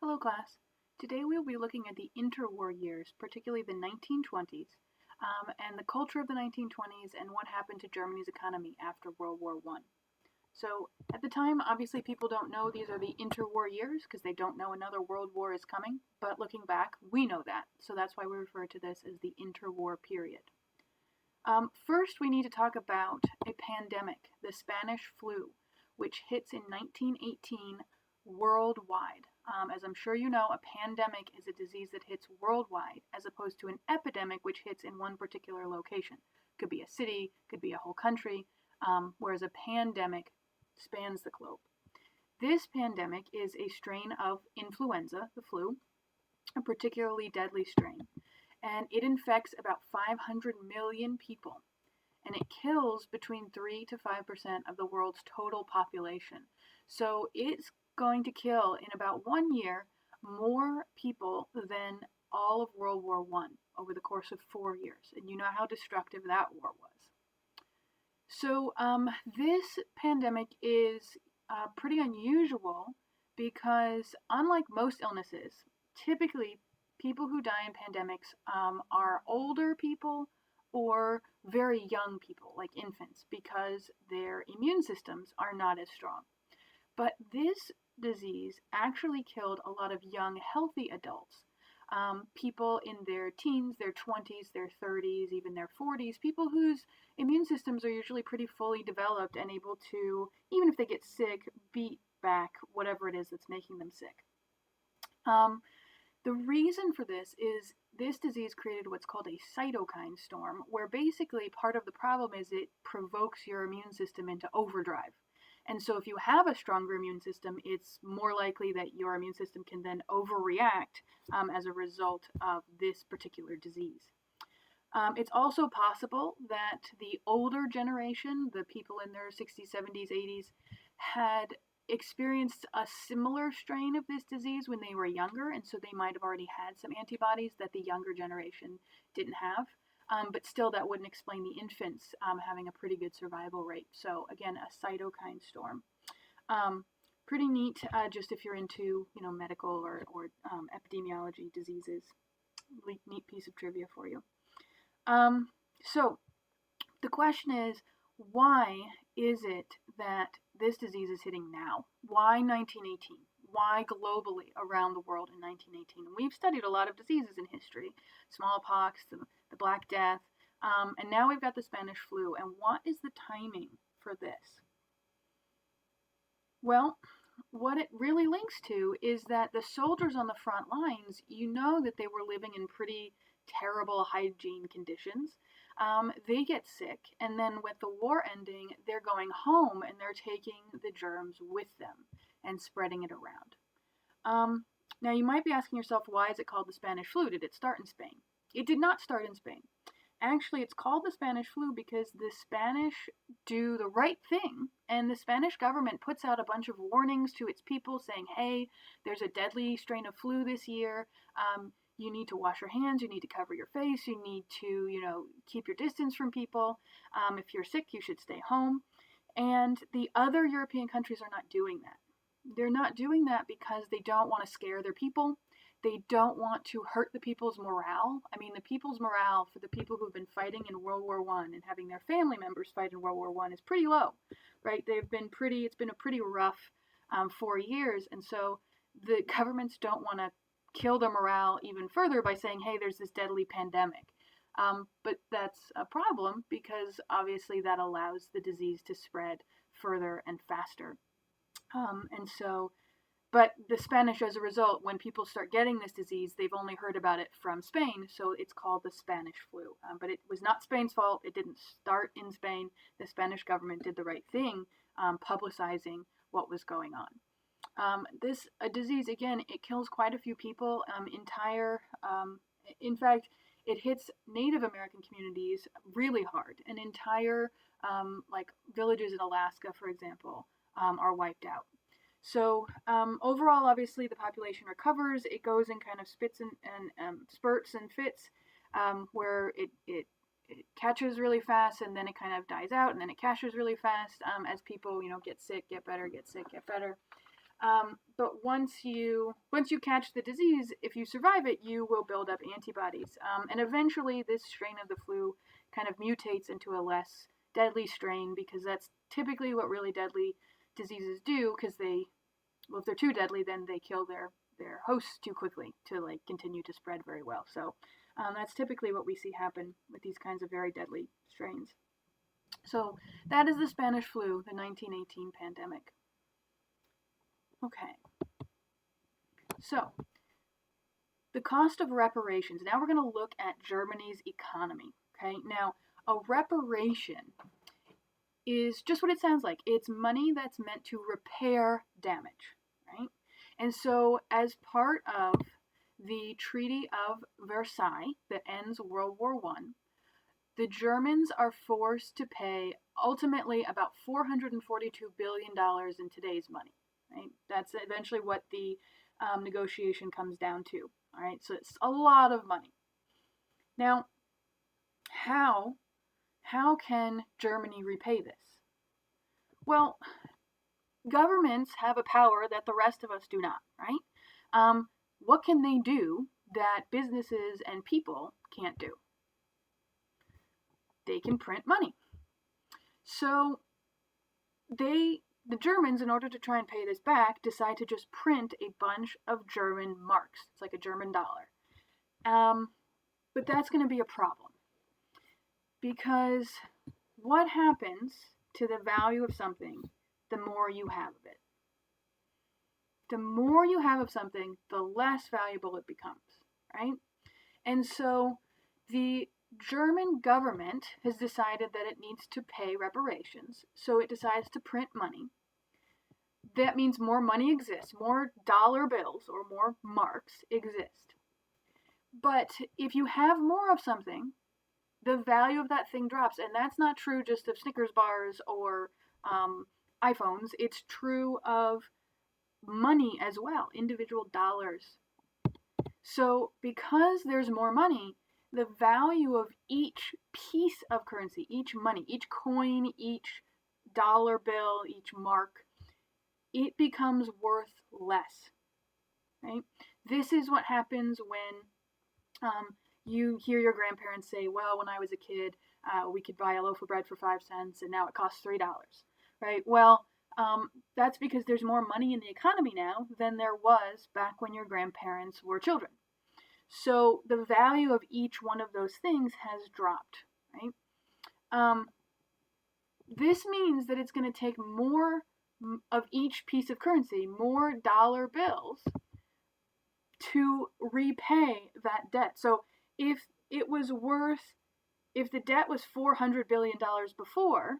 Hello class. Today we will be looking at the interwar years, particularly the 1920s, and the culture of the 1920s and what happened to Germany's economy after World War I. So at the time, obviously people don't know these are the interwar years because they don't know another world war is coming, but looking back, we know that. So that's why we refer to this as the interwar period. First, we need to talk about a pandemic, the Spanish flu, which hits in 1918 worldwide. As I'm sure you know, a pandemic is a disease that hits worldwide, as opposed to an epidemic, which hits in one particular location. Could be a city, could be a whole country, whereas a pandemic spans the globe. This pandemic is a strain of influenza, the flu, a particularly deadly strain, and it infects about 500 million people, and it kills between 3 to 5% of the world's total population. So it's going to kill in about 1 year more people than all of World War I over the course of 4 years, and you know how destructive that war was. So this pandemic is pretty unusual because, unlike most illnesses, typically people who die in pandemics are older people or very young people, like infants, because their immune systems are not as strong. But this disease actually killed a lot of young, healthy adults. People in their teens, their 20s, their 30s, even their 40s, people whose immune systems are usually pretty fully developed and able to, even if they get sick, beat back whatever it is that's making them sick. The reason for this is this disease created what's called a cytokine storm, where basically part of the problem is it provokes your immune system into overdrive. And so if you have a stronger immune system, it's more likely that your immune system can then overreact as a result of this particular disease. It's also possible that the older generation, the people in their 60s, 70s, 80s, had experienced a similar strain of this disease when they were younger, and so they might have already had some antibodies that the younger generation didn't have. But still, that wouldn't explain the infants having a pretty good survival rate. So again, a cytokine storm. Pretty neat, just if you're into medical or epidemiology diseases. Neat piece of trivia for you. So the question is, why is it that this disease is hitting now? Why 1918? Why globally around the world in 1918? And we've studied a lot of diseases in history, smallpox, the Black Death, and now we've got the Spanish flu. And what is the timing for this? Well, what it really links to is that the soldiers on the front lines, you know that they were living in pretty terrible hygiene conditions. They get sick, and then with the war ending, they're going home and they're taking the germs with them and spreading it around. Now, you might be asking yourself, why is it called the Spanish flu? Did it start in Spain? It did not start in Spain. Actually, it's called the Spanish flu because the Spanish do the right thing, and the Spanish government puts out a bunch of warnings to its people saying, hey, there's a deadly strain of flu this year. You need to wash your hands, you need to cover your face, you need to, keep your distance from people. If you're sick, you should stay home. And the other European countries are not doing that. They're not doing that because they don't want to scare their people. They don't want to hurt the people's morale. I mean, the people's morale for the people who've been fighting in World War I and having their family members fight in World War I is pretty low, right? It's been a pretty rough 4 years, and so the governments don't want to kill their morale even further by saying, hey, there's this deadly pandemic. But that's a problem because obviously that allows the disease to spread further and faster. But the Spanish, as a result, when people start getting this disease, they've only heard about it from Spain, so it's called the Spanish flu. But it was not Spain's fault. It didn't start in Spain. The Spanish government did the right thing, publicizing what was going on. This disease, again, it kills quite a few people. In fact, it hits Native American communities really hard. And entire, villages in Alaska, for example, are wiped out. So overall, obviously, the population recovers. It goes in kind of spurts and fits, where it catches really fast, and then it kind of dies out, and then it catches really fast as people, get sick, get better, get sick, get better. But once you catch the disease, if you survive it, you will build up antibodies. And eventually this strain of the flu kind of mutates into a less deadly strain, because that's typically what really deadly diseases do, because if they're too deadly, then they kill their hosts too quickly to like continue to spread very well. So that's typically what we see happen with these kinds of very deadly strains. So that is the Spanish flu, the 1918 pandemic. Okay. So, the cost of reparations. Now we're going to look at Germany's economy. Okay. Now, a reparation is just what it sounds like. It's money that's meant to repair damage, right? And so, as part of the Treaty of Versailles that ends World War I, the Germans are forced to pay ultimately about $442 billion in today's money, right? That's eventually what the negotiation comes down to, all right? So it's a lot of money. Now, how can Germany repay this? Well, governments have a power that the rest of us do not, right? What can they do that businesses and people can't do? They can print money. So the Germans, in order to try and pay this back, decide to just print a bunch of German marks. It's like a German dollar. But that's going to be a problem, because what happens to the value of something the more you have of it? The more you have of something, the less valuable it becomes, right? And so the German government has decided that it needs to pay reparations, so it decides to print money. That means more money exists, more dollar bills or more marks exist. But if you have more of something, the value of that thing drops. And that's not true just of Snickers bars or iPhones. It's true of money as well, individual dollars. So because there's more money, the value of each piece of currency, each money, each coin, each dollar bill, each mark, it becomes worth less, right? This is what happens when you hear your grandparents say, well, when I was a kid, we could buy a loaf of bread for 5 cents and now it costs $3, right? Well, that's because there's more money in the economy now than there was back when your grandparents were children. So the value of each one of those things has dropped, right? This means that it's going to take more of each piece of currency, more dollar bills, to repay that debt. So if the debt was $400 billion before,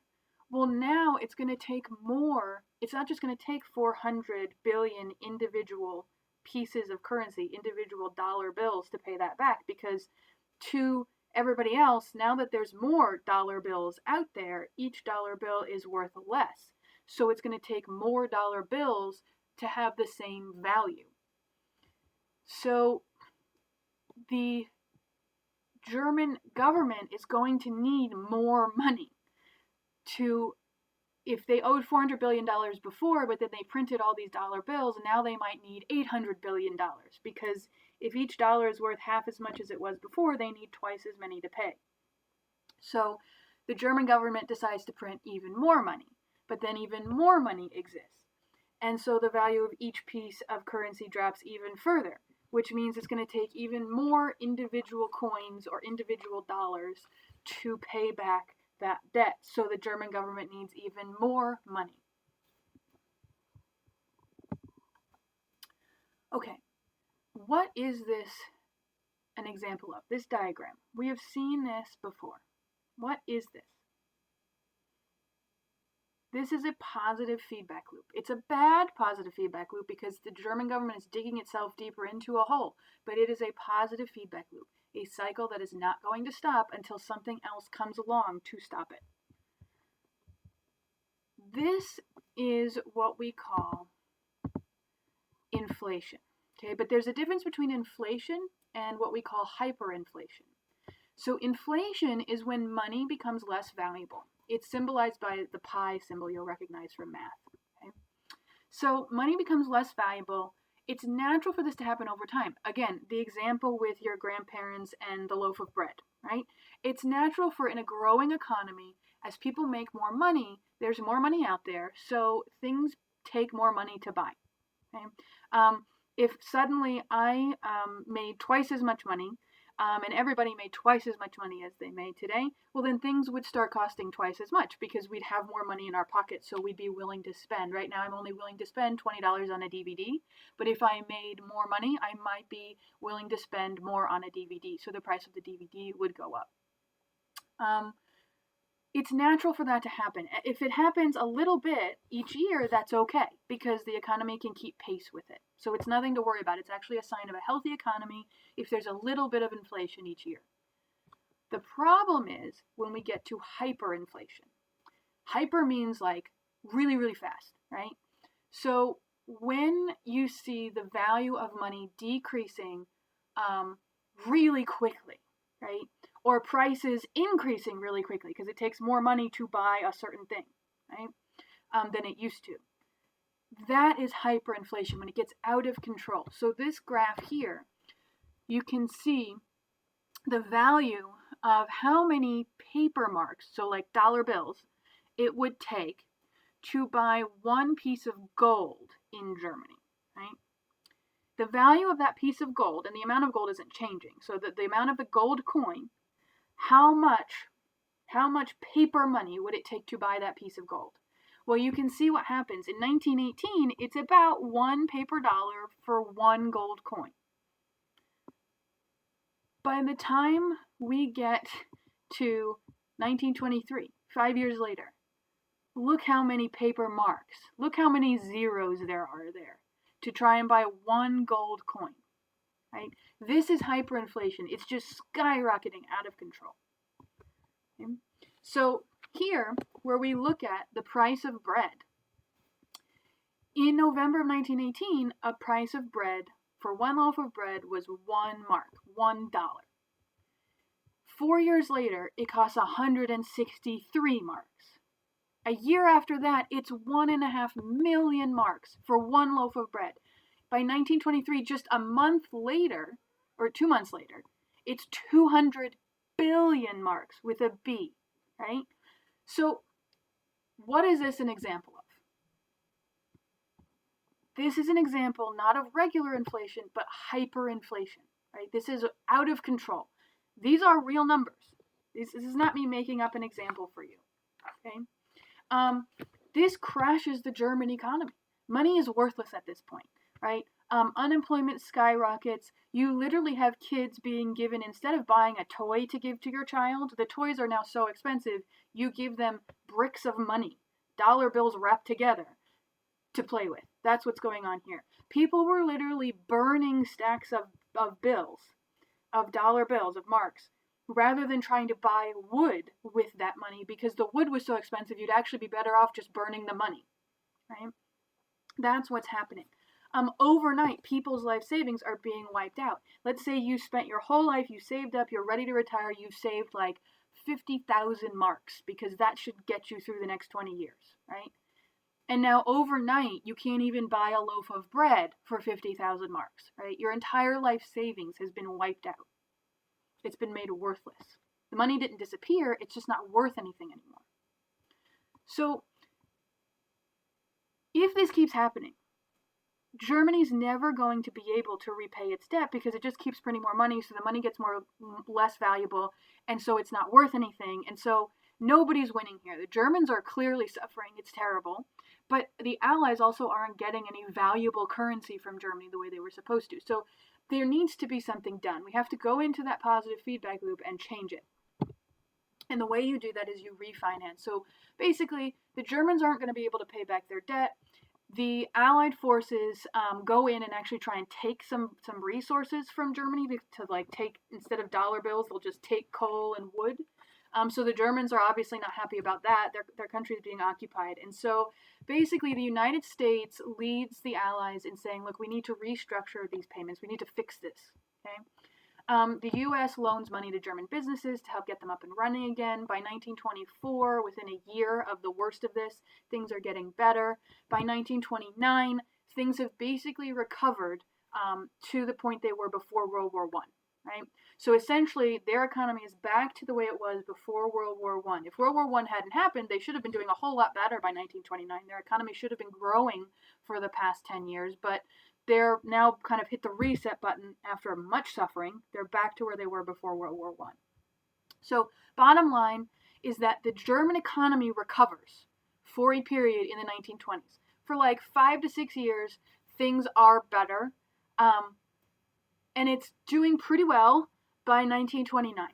well, now it's going to take more. It's not just going to take 400 billion individual pieces of currency, individual dollar bills to pay that back, because to everybody else, now that there's more dollar bills out there, each dollar bill is worth less. So it's going to take more dollar bills to have the same value. So the German government is going to need more money to, if they owed $400 billion before, but then they printed all these dollar bills, now they might need $800 billion, because if each dollar is worth half as much as it was before, they need twice as many to pay. So the German government decides to print even more money, but then even more money exists. And so the value of each piece of currency drops even further, which means it's going to take even more individual coins or individual dollars to pay back that debt. So the German government needs even more money. Okay, what is this an example of? This diagram. We have seen this before. What is this? This is a positive feedback loop. It's a bad positive feedback loop because the German government is digging itself deeper into a hole, but it is a positive feedback loop, a cycle that is not going to stop until something else comes along to stop it. This is what we call inflation, okay? But there's a difference between inflation and what we call hyperinflation. So inflation is when money becomes less valuable. It's symbolized by the pi symbol you'll recognize from math. Okay? So money becomes less valuable. It's natural for this to happen over time. Again, the example with your grandparents and the loaf of bread, right? It's natural for in a growing economy, as people make more money, there's more money out there, so things take more money to buy. Okay? If suddenly I made twice as much money, and everybody made twice as much money as they made today, well, then things would start costing twice as much because we'd have more money in our pocket, so we'd be willing to spend. Right now, I'm only willing to spend $20 on a DVD, but if I made more money, I might be willing to spend more on a DVD, so the price of the DVD would go up. It's natural for that to happen. If it happens a little bit each year, that's okay, because the economy can keep pace with it. So it's nothing to worry about. It's actually a sign of a healthy economy if there's a little bit of inflation each year. The problem is when we get to hyperinflation. Hyper means like really, really fast, right? So when you see the value of money decreasing really quickly, right? Or prices increasing really quickly because it takes more money to buy a certain thing, right? Than it used to. That is hyperinflation, when it gets out of control. So this graph here, you can see the value of how many paper marks, so like dollar bills, it would take to buy one piece of gold in Germany, right? The value of that piece of gold, and the amount of gold isn't changing, so that the amount of the gold coin, how much paper money would it take to buy that piece of gold? Well, you can see what happens. In 1918, it's about one paper dollar for one gold coin. By the time we get to 1923, 5 years later, look how many paper marks, look how many zeros there are there to try and buy one gold coin, right? This is hyperinflation. It's just skyrocketing out of control. Okay? So here, where we look at the price of bread, in November of 1918, a price of bread for one loaf of bread was 1 mark, $1. 4 years later, it costs 163 marks. A year after that, it's 1.5 million marks for one loaf of bread. By 1923, just a month later, or 2 months later, it's 200 billion marks with a B, right? So what is this an example of? This is an example not of regular inflation, but hyperinflation, right? This is out of control. These are real numbers. This is not me making up an example for you, okay? This crashes the German economy. Money is worthless at this point, right? Unemployment skyrockets. You literally have kids being given, instead of buying a toy to give to your child, the toys are now so expensive, you give them bricks of money, dollar bills wrapped together to play with. That's what's going on here. People were literally burning stacks of bills, of dollar bills, of marks, rather than trying to buy wood with that money, because the wood was so expensive, you'd actually be better off just burning the money, right? That's what's happening. Overnight, people's life savings are being wiped out. Let's say you spent your whole life, you saved up, you're ready to retire, you've saved like 50,000 marks, because that should get you through the next 20 years, right? And now overnight, you can't even buy a loaf of bread for 50,000 marks, right? Your entire life savings has been wiped out. It's been made worthless. The money didn't disappear, it's just not worth anything anymore. So, if this keeps happening, Germany's never going to be able to repay its debt, because it just keeps printing more money, so the money gets less valuable, and so it's not worth anything, and so nobody's winning here. The Germans are clearly suffering, it's terrible, but the Allies also aren't getting any valuable currency from Germany the way they were supposed to. So there needs to be something done. We have to go into that positive feedback loop and change it. And the way you do that is you refinance. So basically, the Germans aren't going to be able to pay back their debt. The Allied forces go in and actually try and take some resources from Germany to like take, instead of dollar bills, they'll just take coal and wood. So the Germans are obviously not happy about that. Their country is being occupied. And so basically the United States leads the Allies in saying, look, we need to restructure these payments. We need to fix this, okay? The U.S. loans money to German businesses to help get them up and running again. By 1924, within a year of the worst of this, things are getting better. By 1929, things have basically recovered to the point they were before World War I. Right? So essentially, their economy is back to the way it was before World War I. If World War I hadn't happened, they should have been doing a whole lot better by 1929. Their economy should have been growing for the past 10 years, but they're now kind of hit the reset button after much suffering. They're back to where they were before World War I. So bottom line is that the German economy recovers for a period in the 1920s. For like 5 to 6 years, things are better. And it's doing pretty well by 1929.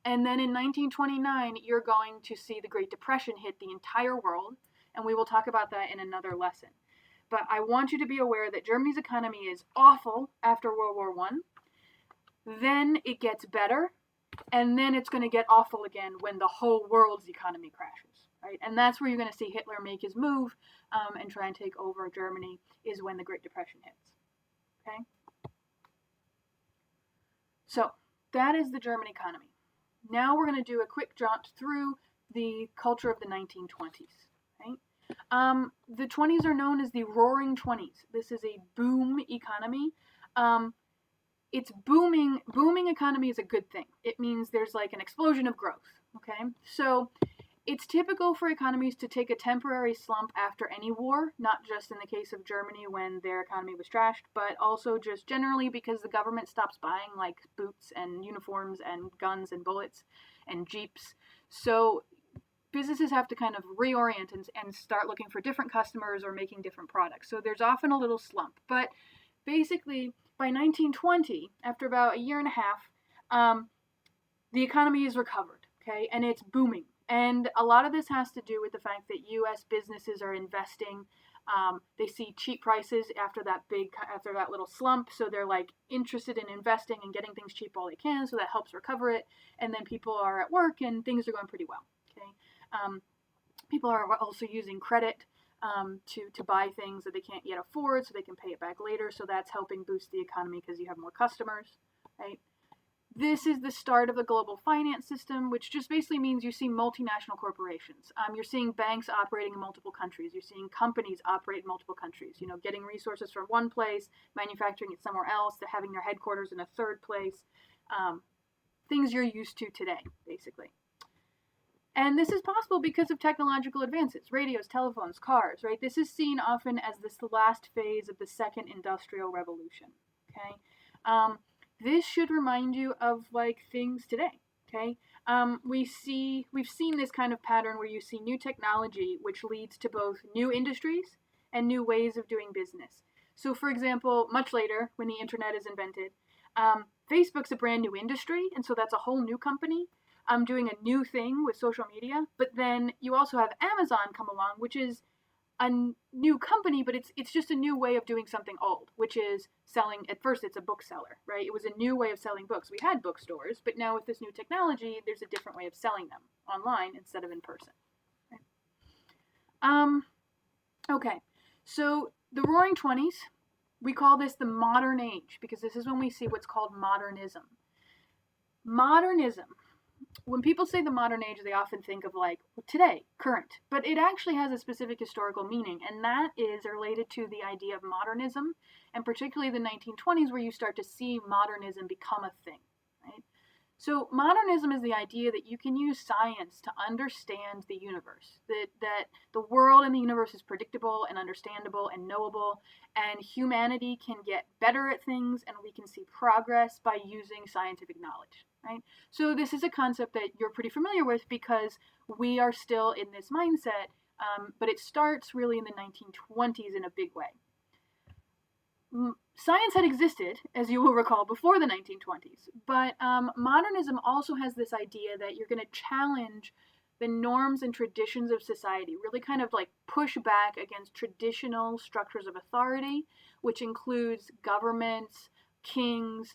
And then in 1929, you're going to see the Great Depression hit the entire world, and we will talk about that in another lesson. But I want you to be aware that Germany's economy is awful after World War I. Then it gets better, and then it's going to get awful again when the whole world's economy crashes. Right? And that's where you're going to see Hitler make his move and try and take over Germany, is when the Great Depression hits. Okay? So that is the German economy. Now we're going to do a quick jaunt through the culture of the 1920s. Right? The 20s are known as the Roaring 20s. This is a boom economy. It's booming. Booming economy is a good thing. It means there's like an explosion of growth. Okay, so it's typical for economies to take a temporary slump after any war, not just in the case of Germany when their economy was trashed, but also just generally because the government stops buying like boots and uniforms and guns and bullets and jeeps. So businesses have to kind of reorient and start looking for different customers or making different products. So there's often a little slump. But basically, by 1920, after about a year and a half, the economy is recovered, okay, and it's booming. And a lot of this has to do with the fact that U.S. businesses are investing. They see cheap prices after that little slump, so they're like interested in investing and getting things cheap while they can, so that helps recover it. And then people are at work and things are going pretty well. Okay, people are also using credit to buy things that they can't yet afford, so they can pay it back later. So that's helping boost the economy because you have more customers, right? This is the start of the global finance system, which just basically means you see multinational corporations. You're seeing banks operating in multiple countries. You're seeing companies operate in multiple countries, getting resources from one place, manufacturing it somewhere else, to having their headquarters in a third place. Things you're used to today, basically. And this is possible because of technological advances, radios, telephones, cars, right? This is seen often as this last phase of the second industrial revolution, okay? This should remind you of like things today, okay? We've seen this kind of pattern where you see new technology, which leads to both new industries and new ways of doing business. So for example, much later, when the internet is invented, Facebook's a brand new industry, and so that's a whole new company doing a new thing with social media. But then you also have Amazon come along, which is a new company, but it's just a new way of doing something old, which is selling. At first, it's a bookseller, right? It was a new way of selling books. We had bookstores, but now with this new technology, there's a different way of selling them online instead of in person. Right? Okay, so the Roaring 20s, we call this the modern age because this is when we see what's called modernism. Modernism. When people say the modern age, they often think of like today, current, but it actually has a specific historical meaning, and that is related to the idea of modernism, and particularly the 1920s, where you start to see modernism become a thing, right? So modernism is the idea that you can use science to understand the universe, that the world and the universe is predictable and understandable and knowable, and humanity can get better at things, and we can see progress by using scientific knowledge. Right? So this is a concept that you're pretty familiar with because we are still in this mindset, but it starts really in the 1920s in a big way. Science had existed, as you will recall, before the 1920s, but modernism also has this idea that you're going to challenge the norms and traditions of society, really kind of like push back against traditional structures of authority, which includes governments, kings,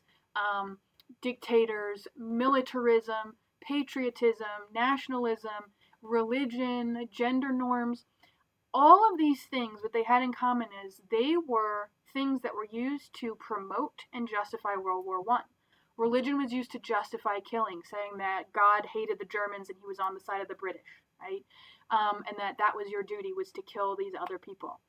dictators, militarism, patriotism, nationalism, religion, gender norms. All of these things, what they had in common is they were things that were used to promote and justify World War I. Religion was used to justify killing, saying that God hated the Germans and he was on the side of the British, right? And that was your duty, was to kill these other people.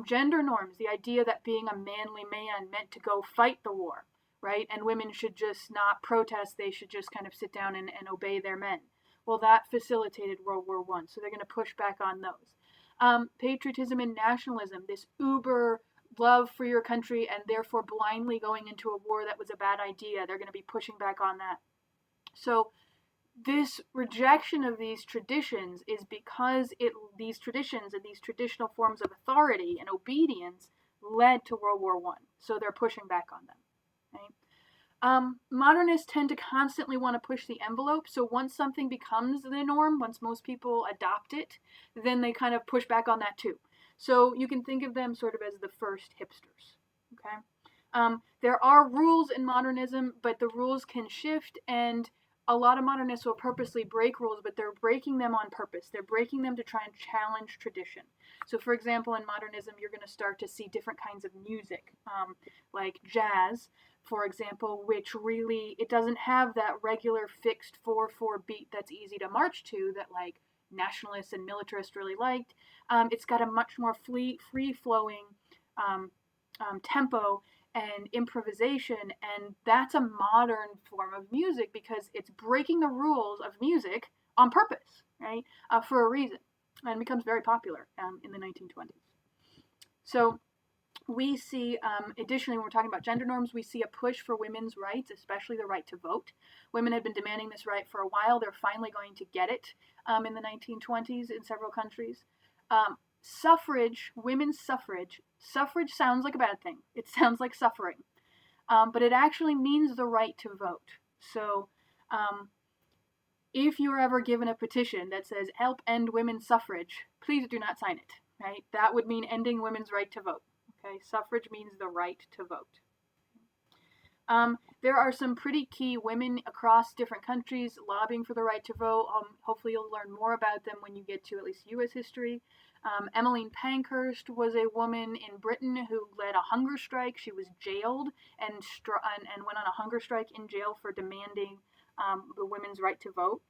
Gender norms, the idea that being a manly man meant to go fight the war, right? And women should just not protest, they should just kind of sit down and obey their men. Well, that facilitated World War I, so they're going to push back on those. Patriotism and nationalism, this uber love for your country and therefore blindly going into a war that was a bad idea, they're going to be pushing back on that. So this rejection of these traditions is because these traditions and these traditional forms of authority and obedience led to World War I. So they're pushing back on them. Right? Modernists tend to constantly want to push the envelope. So once something becomes the norm, once most people adopt it, then they kind of push back on that too. So you can think of them sort of as the first hipsters. Okay? There are rules in modernism, but the rules can shift, and a lot of modernists will purposely break rules, but they're breaking them on purpose. They're breaking them to try and challenge tradition. So for example, in modernism, you're going to start to see different kinds of music, like jazz, for example, which really, it doesn't have that regular fixed 4/4 beat that's easy to march to that like nationalists and militarists really liked. It's got a much more free-flowing tempo and improvisation, and that's a modern form of music because it's breaking the rules of music on purpose, right, for a reason, and becomes very popular in the 1920s. So we see, additionally, when we're talking about gender norms, we see a push for women's rights, especially the right to vote. Women have been demanding this right for a while. They're finally going to get it in the 1920s in several countries. Suffrage, women's suffrage. Suffrage sounds like a bad thing. It sounds like suffering. But it actually means the right to vote. So if you're ever given a petition that says, help end women's suffrage, please do not sign it, right? That would mean ending women's right to vote. Okay, suffrage means the right to vote. There are some pretty key women across different countries lobbying for the right to vote. Hopefully you'll learn more about them when you get to at least U.S. history. Emmeline Pankhurst was a woman in Britain who led a hunger strike. She was jailed and went on a hunger strike in jail for demanding the women's right to vote.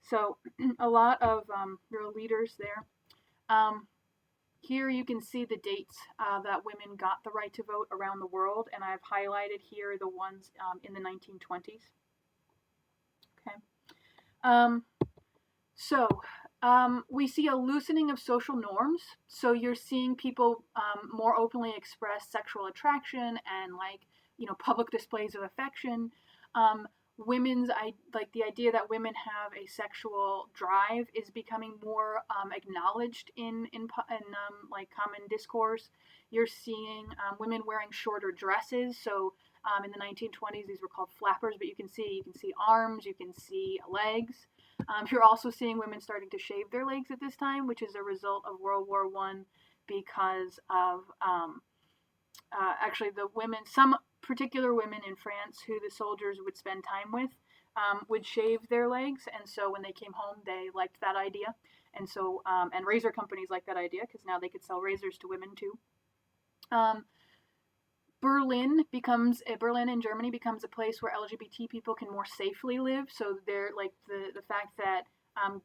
So a lot of real leaders there. Here you can see the dates that women got the right to vote around the world, and I've highlighted here the ones in the 1920s. Okay. We see a loosening of social norms. So you're seeing people more openly express sexual attraction and public displays of affection. The idea that women have a sexual drive is becoming more acknowledged in common discourse. You're seeing women wearing shorter dresses. So in the 1920s, these were called flappers, but you can see arms, you can see legs. You're also seeing women starting to shave their legs at this time, which is a result of World War I, because of actually the women, some particular women in France who the soldiers would spend time with would shave their legs, and so when they came home they liked that idea, and so and razor companies liked that idea because now they could sell razors to women too. Berlin in Germany becomes a place where LGBT people can more safely live. So they're like the fact that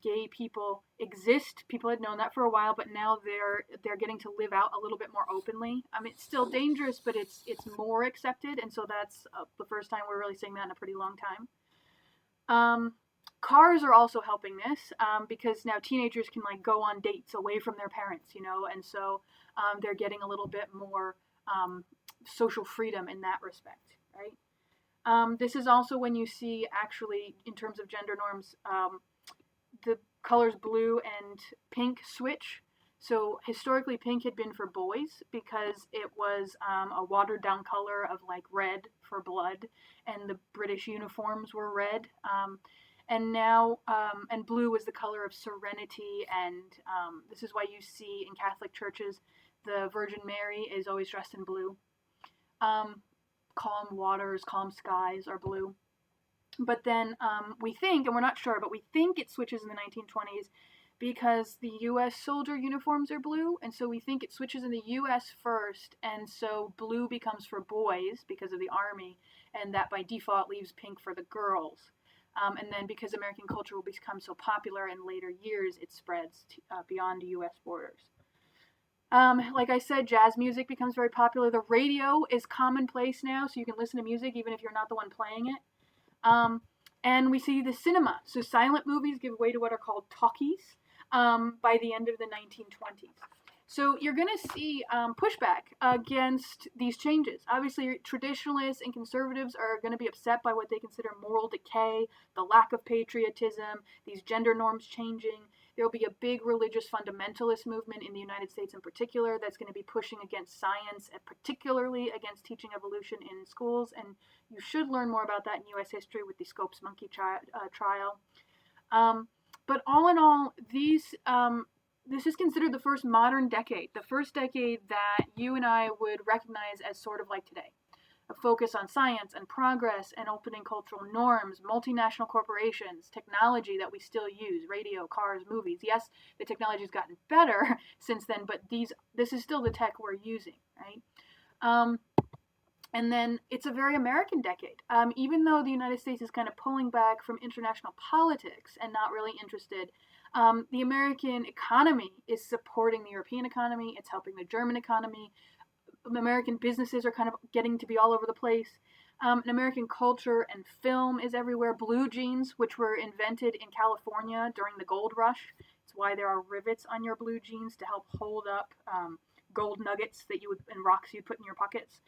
gay people exist. People had known that for a while, but now they're getting to live out a little bit more openly. I mean, it's still dangerous, but it's more accepted, and so that's the first time we're really seeing that in a pretty long time. Cars are also helping this because now teenagers can go on dates away from their parents, and so they're getting a little bit more social freedom in that respect, right? This is also when you see, actually, in terms of gender norms, the colors blue and pink switch. So historically, pink had been for boys because it was a watered down color of red for blood, and the British uniforms were red. And now, and blue was the color of serenity, and this is why you see in Catholic churches the Virgin Mary is always dressed in blue. Calm waters, calm skies are blue. But then we think, and we're not sure, but we think it switches in the 1920s because the U.S. soldier uniforms are blue, and so we think it switches in the U.S. first, and so blue becomes for boys because of the Army, and that by default leaves pink for the girls. And then because American culture will become so popular in later years, it spreads beyond U.S. borders. Like I said, jazz music becomes very popular. The radio is commonplace now, so you can listen to music even if you're not the one playing it. And we see the cinema. So silent movies give way to what are called talkies by the end of the 1920s. So you're going to see pushback against these changes. Obviously, traditionalists and conservatives are going to be upset by what they consider moral decay, the lack of patriotism, these gender norms changing. There will be a big religious fundamentalist movement in the United States in particular that's going to be pushing against science, and particularly against teaching evolution in schools. And you should learn more about that in U.S. history with the Scopes monkey trial. But all in all, this is considered the first modern decade, the first decade that you and I would recognize as sort of like today. A focus on science and progress and opening cultural norms, multinational corporations, technology that we still use, radio, cars, movies. Yes, the technology's gotten better since then, but this is still the tech we're using, right? And then it's a very American decade. Even though the United States is kind of pulling back from international politics and not really interested, the American economy is supporting the European economy. It's helping the German economy. American businesses are kind of getting to be all over the place. And American culture and film is everywhere. Blue jeans, which were invented in California during the gold rush. It's why there are rivets on your blue jeans to help hold up gold nuggets and rocks you'd put in your pockets.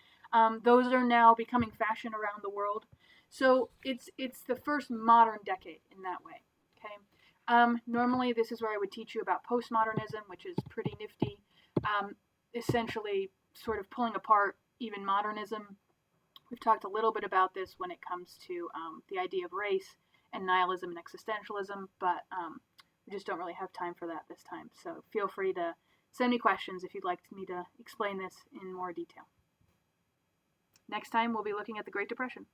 Those are now becoming fashion around the world. So it's the first modern decade in that way. Okay. Normally, this is where I would teach you about postmodernism, which is pretty nifty. Essentially, sort of pulling apart even modernism. We've talked a little bit about this when it comes to the idea of race and nihilism and existentialism, but we just don't really have time for that this time. So feel free to send me questions if you'd like me to explain this in more detail. Next time, we'll be looking at the Great Depression.